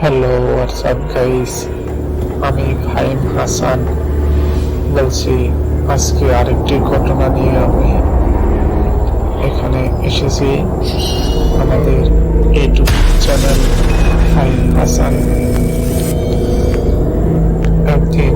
Hello WhatsApp guys, আমি ফাহিম হাসান বলছি। আজকে আরেকটি ঘটনা নিয়ে আমি এখানে এসেছি। আমাদের ইউটিউব চ্যানেল ফাহিম হাসান। একদিন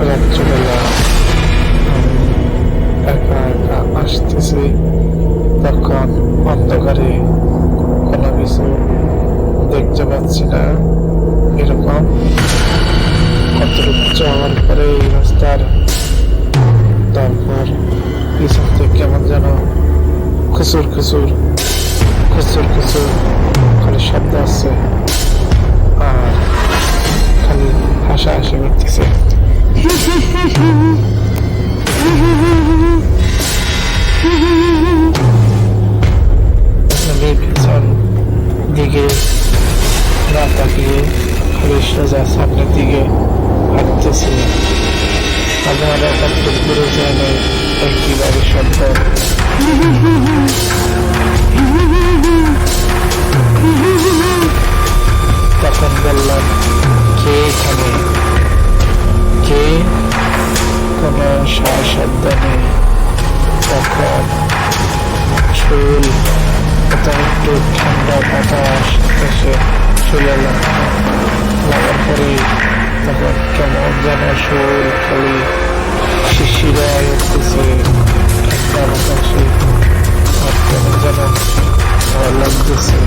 রাত্রিবেলা আমি একা একা আসতেছি, তখন অন্ধকারে কোনো কিছু দেখতে পাচ্ছি না। এরকম কতটুকু যাওয়ার পরে এই রাস্তার, তারপর পিছন থেকে কেমন যেন খুচুর খুচুর খুচুর খুচুর খালি শব্দ আসছে, আর খালি হাসাহাসি করতেছে। পিছন দিকে না তাকিয়ে খালি সোজা সামনের দিকে হাঁটতেছি। আমার একটু দূরে যায় না, একই বাড়ির শব্দ। তখন বললাম, কে এখানে? কে? কোনো শব্দ নেই। তখন চুল একটু ঠান্ডা বাতাস এসে চলে লাগার পরে তখন কেমন যেন শরীর খালি শিশিরায় উঠতেছে ঠান্ডা বাতাসে, আর কেমন যেন ভালো লাগতেছে।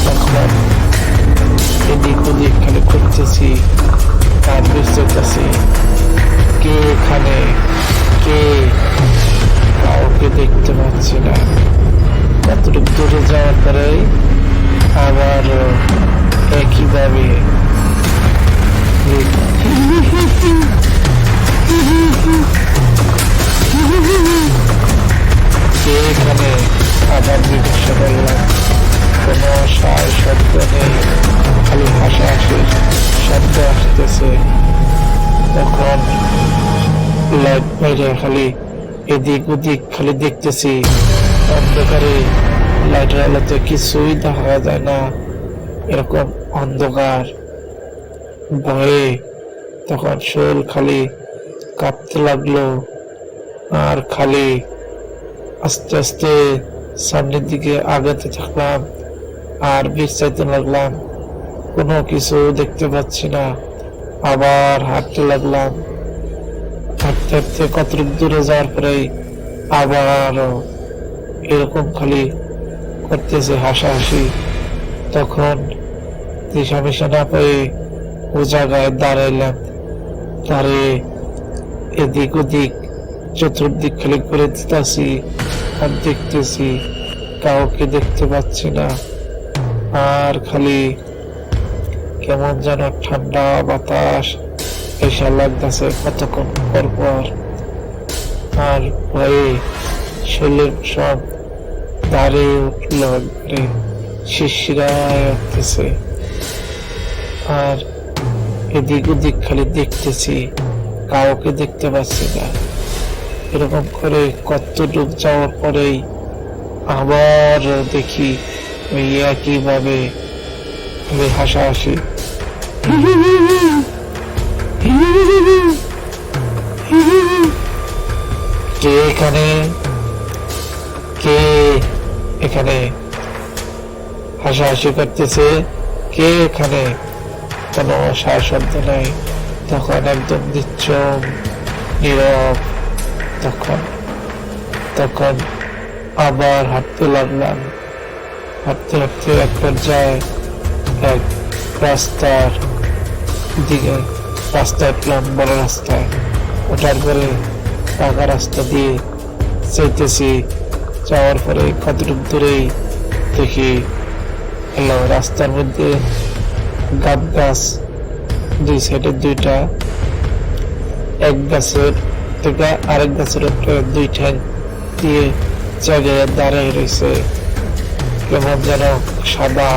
তখন এদিক ওদিক খালি করতেছি আর বুঝতেছি কে এখানে, কে? কাউকে দেখতে পাচ্ছি না। কতটুকু দূরে যাওয়ার পরে আবার একইভাবে কে এখানে? আবার জিজ্ঞাসা করলাম। কোনো শব্দ নেই, খালি হাসাহাসির শব্দ আসতেছে। তখন লাইট বাইরে খালি এদিক ওদিক খালি দেখতেছি, অন্ধকারে লাইটের আলোতে কিছুই দেখা যায় না, এরকম অন্ধকার। ভয়ে তখন শরীর খালি কাঁপতে লাগলো, আর খালি আস্তে আস্তে সামনের দিকে আগাতে থাকলাম আর বিচাইতে লাগলাম। কোনো কিছু দেখতে পাচ্ছি না। আবার হাঁটতে লাগলাম। হাঁটতে হাঁটতে কতটুকু দূরে যাওয়ার পরেই আবার এরকম খালি করতেছে হাসাহাসি। তখন দিশা মিশা না পেয়ে ও জায়গায় দাঁড়াইলাম। দাঁড়িয়ে এদিক ওদিক চতুর্দিক খালি ঘুরে দিতেছি আর দেখতেছি, কাউকে দেখতে পাচ্ছি না। আর খালি কেমন যেন ঠান্ডা বাতাস এসে লাগতেছে কতক্ষণ পর পর। আর ভয়ে শরীরের সব দাঁড়িয়ে উঠল, একবারে শিশিরায় উঠতেছে। আর এদিক ওদিক খালি দেখতেছি, কাউকে দেখতে পাচ্ছি না। এরকম করে কতটুক যাওয়ার পরেই আবার দেখি ওই একইভাবে হাসাহাসি। কে এখানে? কে এখানে? হাসাহাসি করতেছে। কে এখানে? কোনো শব্দ নাই। তখন একদম নিশ্চুপ নীরব। তখন আবার হাঁটতে লাগলাম। হাঁটতে হাঁটতে এক পর্যায়ে এক রাস্তার দিকে উঠলাম, বড় রাস্তায়। ওঠার পরে পাকা রাস্তা দিয়ে চাইতেছি। যাওয়ার পরে কতটুকু দূরেই দেখি রাস্তার মধ্যে গাছ, দুই সাইডে দুইটা, এক গাছের থেকে আরেক গাছের উপরে দুই ঠ্যাং দিয়ে জায়গায় দাঁড়িয়ে রয়েছে, কেমন যেন সাদা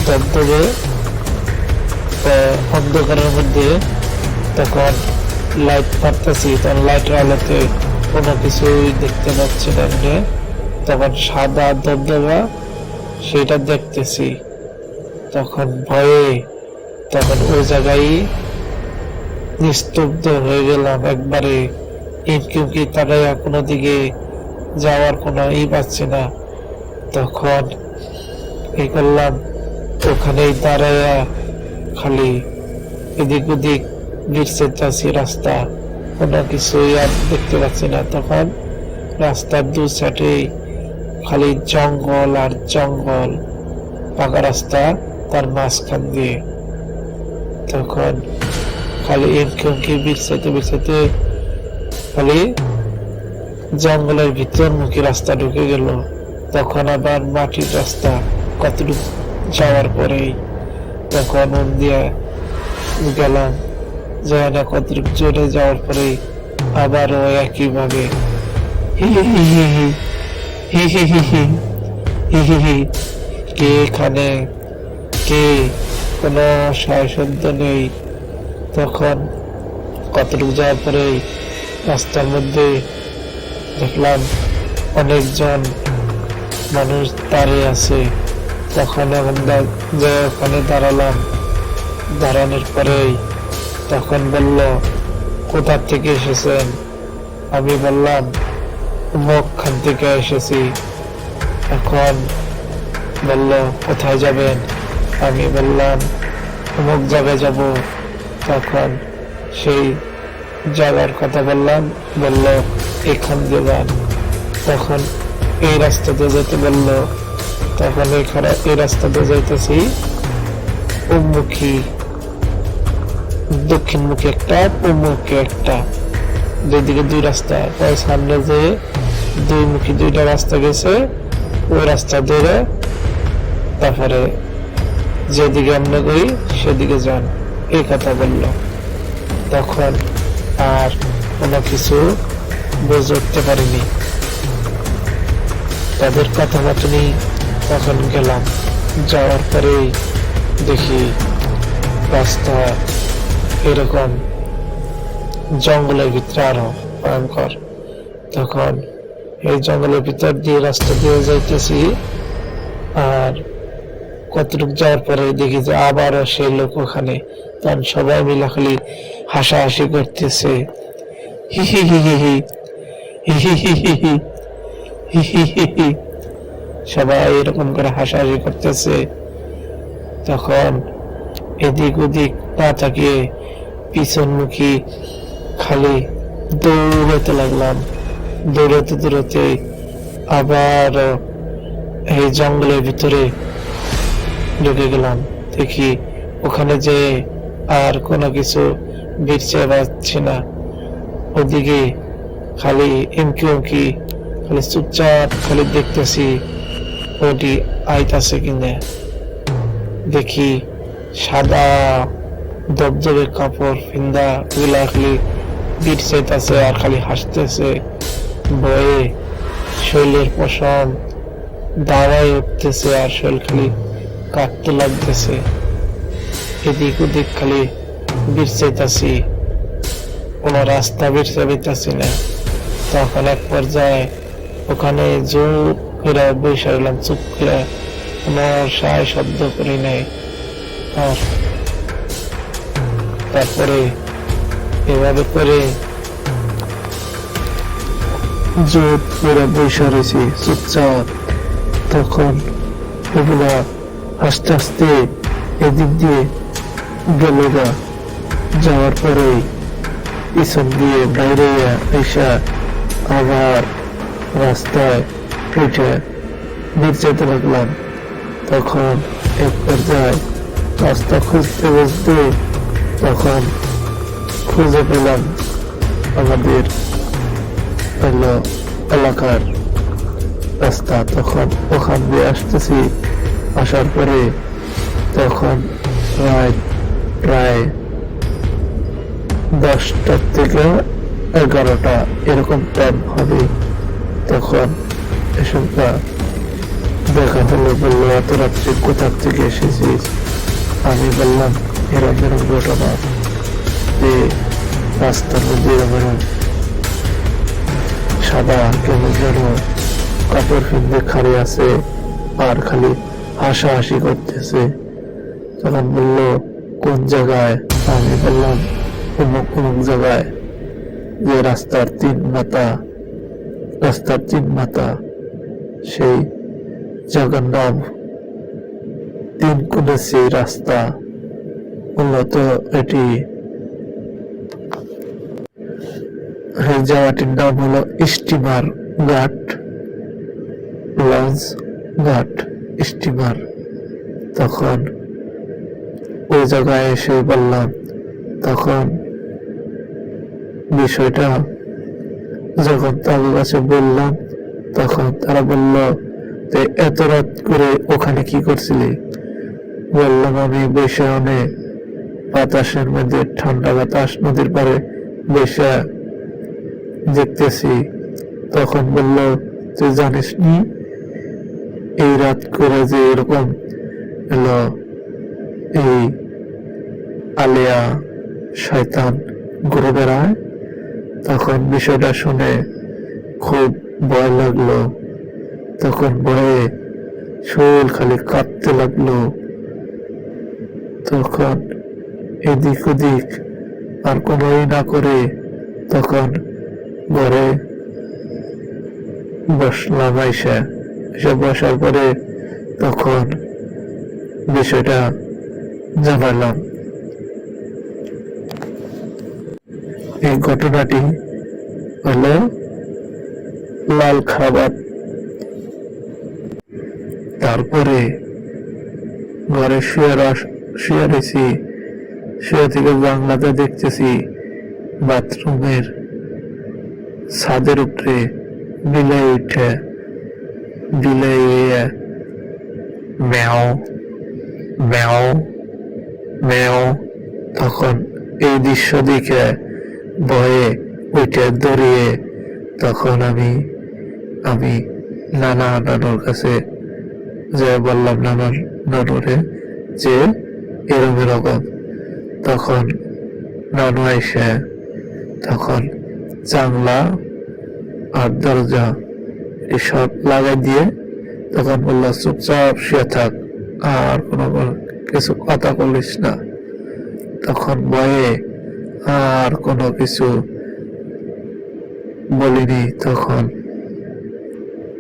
ধবধবে অন্ধকারের মধ্যে। তখন লাইট মারতেছি, তখন লাইটের আলোতে কোনো কিছুই দেখতে পাচ্ছি না। তখন সাদা ধবধবা সেটা দেখতেছি। তখন ভয়ে তখন ওই জায়গায় নিস্তব্ধ হয়ে গেলাম একবারে। ইমকিমকি তাকাইয়া কোনো দিকে যাওয়ার কোনো পাচ্ছে না। তখন কি করলাম, ওখানেই দাঁড়াইয়া খালি এদিক ওদিক যাচ্ছি রাস্তা, কোনো কিছুই আর দেখতে পাচ্ছি না। তখন রাস্তার দু সাইডে খালি জঙ্গল আর জঙ্গল, পাকা রাস্তা তার মাঝখান দিয়ে। তখন খালি ইমকিমকি বিছাইতে খালি জঙ্গলের ভিতর মুখী রাস্তা ঢুকে গেল। তখন আবার মাটির রাস্তা কতটুকু যাওয়ার পরেই তখন দিয়ে গেলাম, যায় না কতটুকু জোরে যাওয়ার পরেই আবারও একইভাবে কে এখানে, কে, কোনো সায়শব্দ নেই। তখন কতটুকু যাওয়ার পরেই রাস্তার মধ্যে দেখলাম অনেকজন মানুষ দাঁড়িয়ে আছে। তখন যে ওখানে দাঁড়ালাম, দাঁড়ানোর পরেই তখন বলল, কোথা থেকে এসেছেন? আমি বললাম, অমুকখান থেকে এসেছি। এখন বলল, কোথায় যাবেন? আমি বললাম, অমুক জায়গায় যাব। তখন সেই জায়গার কথা বললাম, বলল এখান দিয়ে যান। তখন এই রাস্তাতে যেতে বলল। তখন এই রাস্তাতে যাইতেছি, উন্মুখী দক্ষিণমুখী একটা, পূর্বমুখী একটা, দুইদিকে দুই রাস্তা। তাই সামনে যে দুই মুখী দুইটা রাস্তা গেছে, ওই রাস্তা ধরে তারপরে যেদিকে আমরা করি সেদিকে যান, এই কথা বলল। তখন আর কোনো কিছু বুঝে উঠতে পারিনি, তাদের কথা মতনই তখন গেলাম। যাওয়ার পরেই দেখি রাস্তা এরকম জঙ্গলের ভিতরে আরো ভয়ঙ্কর। তখন এই জঙ্গলের ভিতর দিয়ে রাস্তা দিয়ে যাইতেছি, আর কতটুকু যাওয়ার পরে দেখি যে আবারও সেই লোক ওখানে। তখন সবাই মিলে খালি হাসাহাসি করতেছে, হি হি হি হি হি হি হি হি হি হি হি হি, সবাই এরকম করে হাসাহাসি করতেছে। তখন এদিক ওদিক না তাকিয়ে পিছনমুখী খালি দৌড়াতে লাগলাম। দৌড়াতে আবার এই জঙ্গলের ভিতরে ঢুকে গেলাম। দেখি ওখানে যে আর কোনো কিছু বিরছে পাচ্ছি না। ওদিকে খালি ইমকি খালি চুপচাপ খালি দেখতেছি ওটি আইতাছে কিনা। দেখি সাদা দবদবে কাপড় ফিন্দা গুলা খালি বিরচাইতেছে আর খালি হাসতেছে। ভয়ে শৈলের পশম দাঁড়ায় উঠতেছে আর শৈল খালি কাঁপতে লাগতেছে। এদিক ওদিক খালি বিরচাইতেছি, কোনো রাস্তা বিরচা পেতেছি না। তখন এক পর্যায়ে ওখানে জোর করে বসে গেলাম, চুপ করে, কোনো সায় শব্দ করি নাই। আর তারপরে এভাবে করে জোর করে বসে রয়েছি চুপচাপ। তখন এগুলা আস্তে আস্তে এদিক দিয়ে গেল গা, যাওয়ার পরেই পিছন দিয়ে বাইরে এসে আবার রাস্তায় উঠে যেতে লাগলাম। তখন এক পর্যায়ে রাস্তা খুঁজতে তখন খুঁজে পেলাম আমাদের এলাকার রাস্তা। তখন ওখান দিয়ে আসতেছি, আসার পরে তখন প্রায় 10টা থেকে 11টা এরকম টাইম হবে। তখন এসবটা দেখা হলো, বললো এত রাত্রে কোথা থেকে এসেছিস? আমি বললাম এরকম ঘটনা, যে রাস্তার মধ্যে এরকম সাদা কেমন যেন কাপড় ফিন্দে খাড়ি আছে আর খালি হাসাহাসি করতেছে। তখন বলল কোন জায়গায়? আমি বললাম অমুক অমুক জায়গায়, যে রাস্তার তিন মাথা সেই জায়গার নাম, তিন কোণে সেই রাস্তা। মূলত এটি এই জায়গাটির নাম হলো স্টিমার ঘাট, লঞ্চ ঘাট, স্টিমার। তখন ওই জায়গায় এসে বললাম, তখন বিষয়টা যখন তাদের কাছে বললাম, তখন তারা বলল যে এত রাত করে ওখানে কি করছিলি? বললাম আমি বসে অনেক বাতাসের মধ্যে, ঠান্ডা বাতাস নদীর পাড়ে বসে দেখতেছি। তখন বলল তুই জানিস নি এই রাত করে যে এরকম এলো এই আলিয়া শয়তান ঘুরে বেড়ায়? তখন বিষয়টা শুনে খুব ভয় লাগলো। তখন ভয়ে শরীর খালি কাঁপতে লাগলো। তখন এদিক ওদিক আর কোনোই না করে তখন ঘরে বসলাম। এসে বসার পরে তখন বিষয়টা জানালাম। এই ঘটনাটি হলো লাল খাবার। তারপরে ঘরে শুয়ে রয়েছি, শুয়ে থেকে বাংলাতে দেখতেছি বাথরুমের ছাদের উপরে বিলাই উঠে, বিলাই ম্যাও ম্যাও ম্যাও। তখন এই দৃশ্য দেখে ভয়ে উঠে দৌড়িয়ে তখন আমি নানুর কাছে যে বললাম, নানুরে যে এরকম। তখন নানু এসে তখন জানলা আর দরজা এসব লাগাই দিয়ে তখন বললো চুপচাপ শুয়ে থাক, আর কোনো কিছু কথা বলিস না। তখন ভয়ে আর কোনো কিছু বলিনি।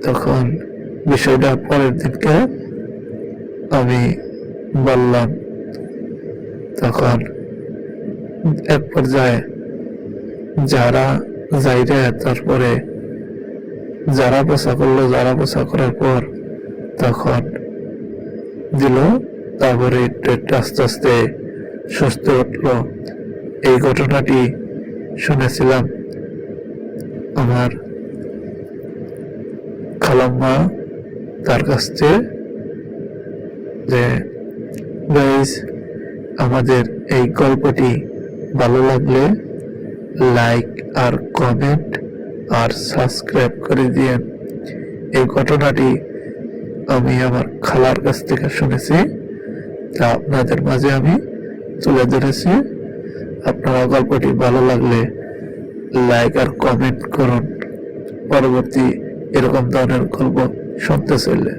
তখন বিষয়টা পরের দিনকে আমি বললাম। তখন এক পর্যায়ে যারা যাইরে, তারপরে যারা পোষা করলো, যারা পোষা করার পর তখন দিল, তারপরে আস্তে আস্তে সুস্থ উঠলো। এই ঘটনাটি শুনেছিলাম আমার খালাম্মা তার কাছ থেকে। যে গাইস, আমাদের এই গল্পটি ভালো লাগলে লাইক আর কমেন্ট আর সাবস্ক্রাইব করে দিয়েন। এই ঘটনাটি আমি আমার খালার কাছ থেকে শুনেছি, তা আপনাদের মাঝে আমি তুলে ধরেছি। আপনারা গল্পটি ভালো লাগলে লাইক আর কমেন্ট করুন, পরবর্তী এরকম ধরনের গল্প শুনতে চাইলে।